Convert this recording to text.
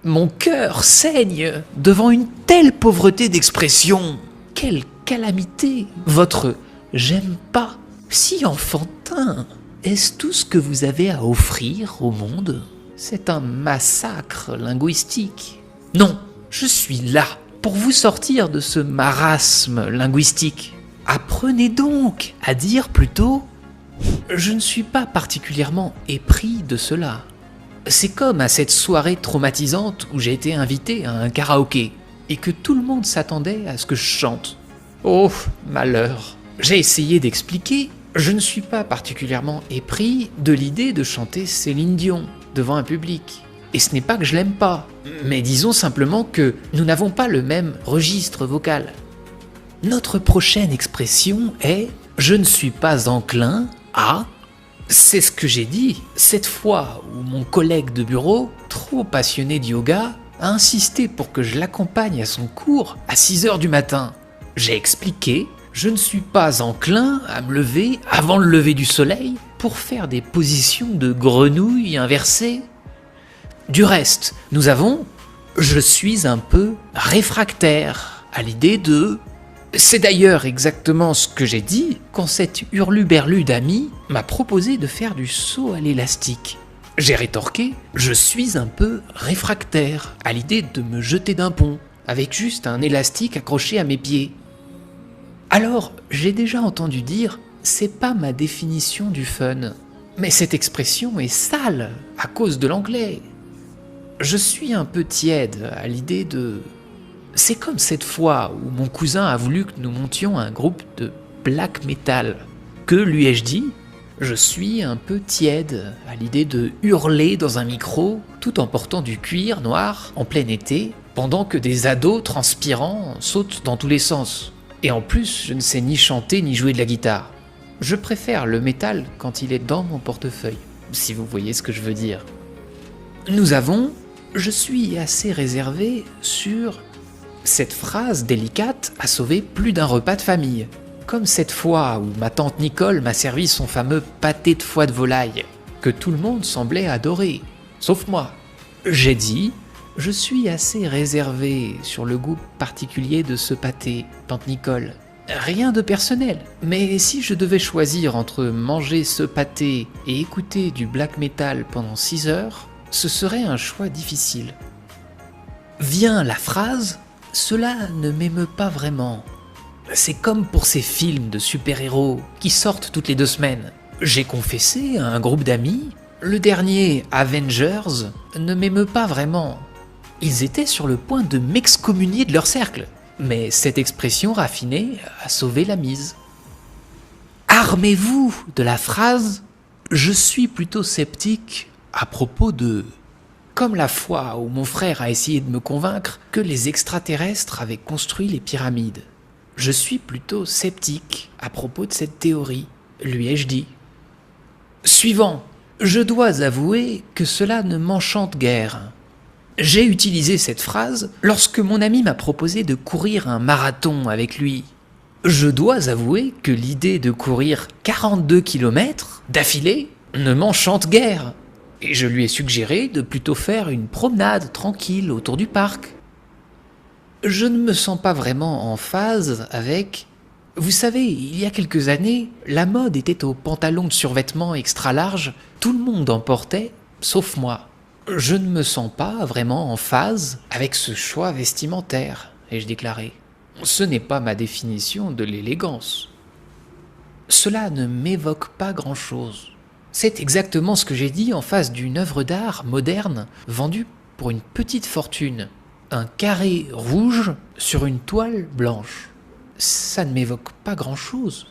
Mon cœur saigne devant une telle pauvreté d'expression. Quelle calamité, votre « j'aime pas » si enfantin. Est-ce tout ce que vous avez à offrir au monde? C'est un massacre linguistique. Non, je suis là pour vous sortir de ce marasme linguistique. Apprenez donc à dire plutôt « je ne suis pas particulièrement épris de cela ». C'est comme à cette soirée traumatisante où j'ai été invité à un karaoké et que tout le monde s'attendait à ce que je chante. Oh, malheur. J'ai essayé d'expliquer, je ne suis pas particulièrement épris de l'idée de chanter Céline Dion devant un public. Et ce n'est pas que je l'aime pas, mais disons simplement que nous n'avons pas le même registre vocal. Notre prochaine expression est « je ne suis pas enclin à ». C'est ce que j'ai dit cette fois où mon collègue de bureau, trop passionné de yoga, a insisté pour que je l'accompagne à son cours à 6h du matin. J'ai expliqué, je ne suis pas enclin à me lever avant le lever du soleil pour faire des positions de grenouille inversées. Du reste, nous avons « je suis un peu réfractaire à l'idée de ». C'est d'ailleurs exactement ce que j'ai dit quand cet hurluberlu d'ami m'a proposé de faire du saut à l'élastique. J'ai rétorqué « je suis un peu réfractaire à l'idée de me jeter d'un pont avec juste un élastique accroché à mes pieds ». Alors, j'ai déjà entendu dire « c'est pas ma définition du fun ». Mais cette expression est sale à cause de l'anglais. Je suis un peu tiède à l'idée de... C'est comme cette fois où mon cousin a voulu que nous montions un groupe de black metal. Que lui ai-je dit? Je suis un peu tiède à l'idée de hurler dans un micro tout en portant du cuir noir en plein été pendant que des ados transpirants sautent dans tous les sens. Et en plus, je ne sais ni chanter ni jouer de la guitare. Je préfère le métal quand il est dans mon portefeuille, si vous voyez ce que je veux dire. Nous avons « je suis assez réservé sur » Cette phrase délicate a sauvé plus d'un repas de famille. Comme cette fois où ma tante Nicole m'a servi son fameux pâté de foie de volaille, que tout le monde semblait adorer, sauf moi. J'ai dit « je suis assez réservé sur le goût particulier de ce pâté, tante Nicole. Rien de personnel, mais si je devais choisir entre manger ce pâté et écouter du black metal pendant 6 heures, ce serait un choix difficile. » Vient la phrase « cela ne m'émeut pas vraiment ». C'est comme pour ces films de super-héros qui sortent toutes les 2 semaines. J'ai confessé à un groupe d'amis, le dernier Avengers ne m'émeut pas vraiment. Ils étaient sur le point de m'excommunier de leur cercle, mais cette expression raffinée a sauvé la mise. Armez-vous de la phrase « je suis plutôt sceptique à propos de ». Comme la fois où mon frère a essayé de me convaincre que les extraterrestres avaient construit les pyramides. Je suis plutôt sceptique à propos de cette théorie, lui ai-je dit. Suivant, je dois avouer que cela ne m'enchante guère. J'ai utilisé cette phrase lorsque mon ami m'a proposé de courir un marathon avec lui. Je dois avouer que l'idée de courir 42 km d'affilée ne m'enchante guère. Et je lui ai suggéré de plutôt faire une promenade tranquille autour du parc. Je ne me sens pas vraiment en phase avec... Vous savez, il y a quelques années, la mode était aux pantalons de survêtement extra large, tout le monde en portait, sauf moi. Je ne me sens pas vraiment en phase avec ce choix vestimentaire, ai-je déclaré. Ce n'est pas ma définition de l'élégance. Cela ne m'évoque pas grand-chose. C'est exactement ce que j'ai dit en face d'une œuvre d'art moderne vendue pour une petite fortune. Un carré rouge sur une toile blanche. Ça ne m'évoque pas grand-chose.